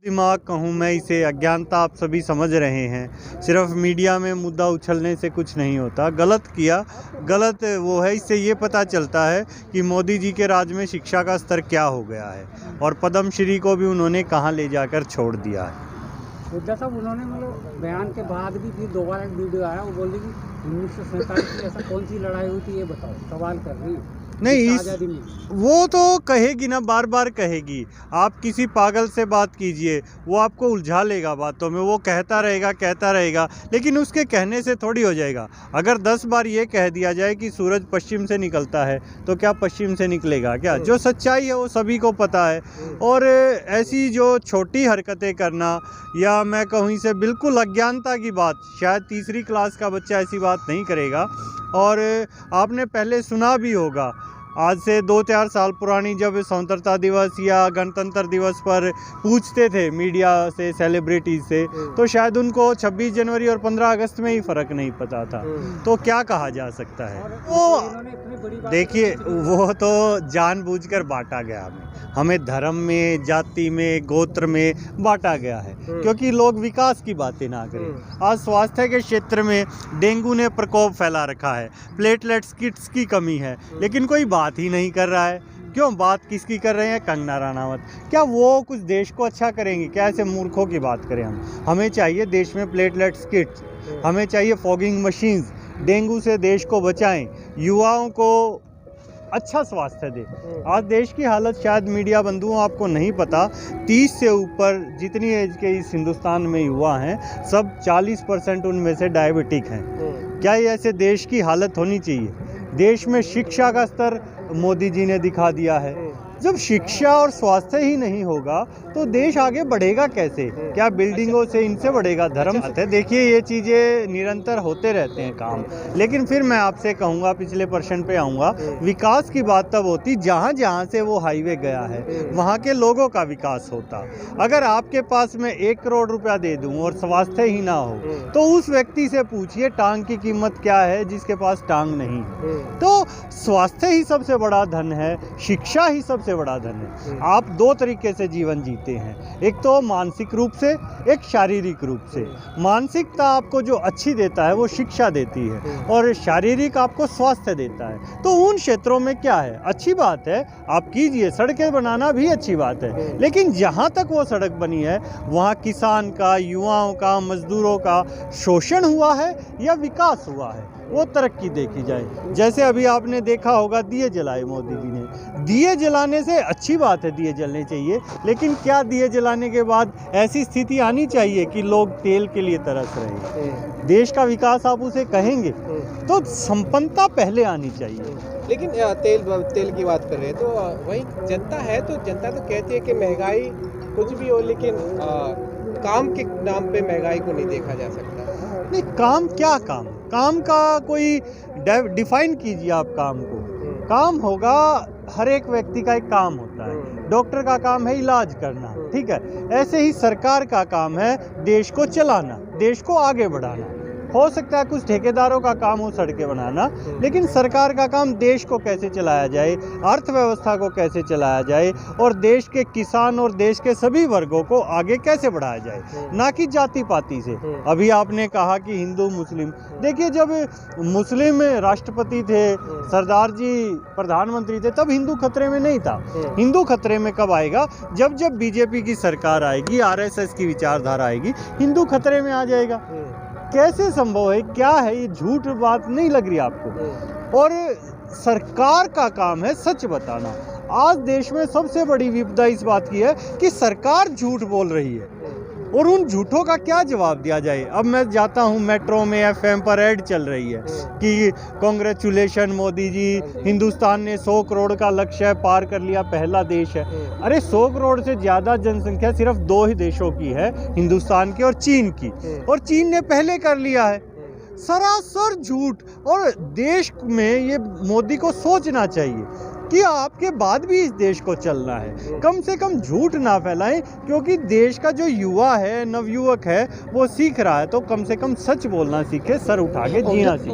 दिमाग कहूँ मैं इसे, अज्ञानता आप सभी समझ रहे हैं। सिर्फ मीडिया में मुद्दा उछलने से कुछ नहीं होता। गलत किया, गलत वो है। इससे ये पता चलता है कि मोदी जी के राज में शिक्षा का स्तर क्या हो गया है और पद्मश्री को भी उन्होंने कहाँ ले जाकर छोड़ दिया है। हुड्डा साहब उन्होंने मतलब बयान के बाद भी फिर दोबारा एक वीडियो आया, वो बोली कि 1947 की ऐसा कौन सी लड़ाई हुई थी, ये बताओ। सवाल कर रही है नहीं, आज़ादी में। वो तो कहेगी ना, बार बार कहेगी। आप किसी पागल से बात कीजिए, वो आपको उलझा लेगा बातों में। वो कहता रहेगा, लेकिन उसके कहने से थोड़ी हो जाएगा। अगर 10 बार ये कह दिया जाए कि सूरज पश्चिम से निकलता है, तो क्या पश्चिम से निकलेगा क्या? जो सच्चाई है वो सभी को पता है। और ऐसी जो छोटी हरकतें करना, या मैं कहूँ इसे बिल्कुल अज्ञानता की बात, शायद तीसरी क्लास का बच्चा ऐसी बात नहीं करेगा। और आपने पहले सुना भी होगा, आज से 2-4 साल पुरानी, जब स्वतंत्रता दिवस या गणतंत्र दिवस पर पूछते थे मीडिया से, सेलिब्रिटीज से, तो शायद उनको 26 जनवरी और 15 अगस्त में ही फ़र्क नहीं पता था। तो क्या कहा जा सकता है? वो देखिए, वो तो जानबूझकर बांटा गया हमें धर्म में, जाति में, गोत्र में बांटा गया है, क्योंकि लोग विकास की बातें ना करें। आज स्वास्थ्य के क्षेत्र में डेंगू ने प्रकोप फैला रखा है, प्लेटलेट्स किट्स की कमी है, लेकिन कोई बात ही नहीं कर रहा है। क्यों? बात किसकी कर रहे हैं? कंगना रनावत। क्या वो कुछ देश को अच्छा करेंगे क्या? ऐसे मूर्खों की बात करें हम। हमें चाहिए देश में प्लेटलेट्स किट्स, हमें चाहिए फॉगिंग मशीन्स, डेंगू से देश को बचाएं, युवाओं को अच्छा स्वास्थ्य दे। आज देश की हालत शायद मीडिया बंधुओं आपको नहीं पता, 30 से ऊपर जितनी एज के इस हिंदुस्तान में युवा हैं, सब 40% उनमें से डायबिटिक हैं। क्या ये ऐसे देश की हालत होनी चाहिए? देश में शिक्षा का स्तर मोदी जी ने दिखा दिया है। जब शिक्षा और स्वास्थ्य ही नहीं होगा तो देश आगे बढ़ेगा कैसे? क्या बिल्डिंगों से इनसे बढ़ेगा? धर्म से? देखिए, ये चीज़ें निरंतर होते रहते हैं काम। लेकिन फिर मैं आपसे कहूँगा, पिछले प्रश्न पे आऊँगा, विकास की बात तब होती जहाँ जहाँ से वो हाईवे गया है, वहाँ के लोगों का विकास होता। अगर आपके पास मैं 1 करोड़ रुपया दे दूँ और स्वास्थ्य ही ना हो, तो उस व्यक्ति से पूछिए टांग की कीमत क्या है जिसके पास टांग नहीं। तो स्वास्थ्य ही सबसे बड़ा धन है, शिक्षा ही सबसे बड़ा धन है। आप 2 तरीके से जीवन जीते हैं, एक तो मानसिक रूप से, एक शारीरिक रूप से। मानसिकता आपको जो अच्छी देता है वो शिक्षा देती है, और शारीरिक आपको स्वास्थ्य देता है। तो उन क्षेत्रों में क्या है? अच्छी बात है, आप कीजिए। सड़कें बनाना भी अच्छी बात है, लेकिन जहाँ तक वो सड़क बनी है वहाँ किसान का, युवाओं का, मजदूरों का शोषण हुआ है या विकास हुआ है? वो तरक्की देखी जाए। जैसे अभी आपने देखा होगा, दिए जलाए मोदी जी ने। दिए जलाने से अच्छी बात है, दिए जलने चाहिए, लेकिन क्या दिए जलाने के बाद ऐसी स्थिति आनी चाहिए कि लोग तेल के लिए तरस रहे हैं? देश का विकास आप उसे कहेंगे? तो संपन्नता पहले आनी चाहिए। लेकिन तेल की बात कर रहे हैं, तो वही जनता है, तो जनता तो कहती है कि महंगाई कुछ भी हो, लेकिन काम के नाम पे महंगाई को नहीं देखा जा सकता। नहीं, काम क्या? काम का कोई डिफाइन कीजिए आप काम को। काम होगा, हर एक व्यक्ति का एक काम होता है। डॉक्टर का काम है इलाज करना, ठीक है। ऐसे ही सरकार का काम है देश को चलाना, देश को आगे बढ़ाना। हो सकता है कुछ ठेकेदारों का काम हो सड़कें बनाना, लेकिन सरकार का काम देश को कैसे चलाया जाए, अर्थव्यवस्था को कैसे चलाया जाए, और देश के किसान और देश के सभी वर्गों को आगे कैसे बढ़ाया जाए, ना कि जाति पाति से। अभी आपने कहा कि हिंदू मुस्लिम, देखिए, जब मुस्लिम राष्ट्रपति थे, सरदार जी प्रधानमंत्री थे, तब हिंदू खतरे में नहीं था। हिंदू खतरे में कब आएगा? जब बीजेपी की सरकार आएगी, RSS की विचारधारा आएगी, हिंदू खतरे में आ जाएगा। कैसे संभव है? क्या है ये? झूठ बात नहीं लग रही आपको? और सरकार का काम है सच बताना। आज देश में सबसे बड़ी विपदा इस बात की है कि सरकार झूठ बोल रही है, और उन झूठों का क्या जवाब दिया जाए? अब मैं जाता हूँ मेट्रो में, FM पर ऐड चल रही है कि कांग्रेचुलेशन मोदी जी, हिंदुस्तान ने 100 करोड़ का लक्ष्य पार कर लिया, पहला देश है। अरे 100 करोड़ से ज़्यादा जनसंख्या सिर्फ 2 ही देशों की है, हिंदुस्तान की और चीन की, और चीन ने पहले कर लिया है। सरासर झूठ। और देश में ये मोदी को सोचना चाहिए कि आपके बाद भी इस देश को चलना है। कम से कम झूठ ना फैलाएं, क्योंकि देश का जो युवा है, नवयुवक है, वो सीख रहा है, तो कम से कम सच बोलना सीखे, सर उठा के जीना सीखे।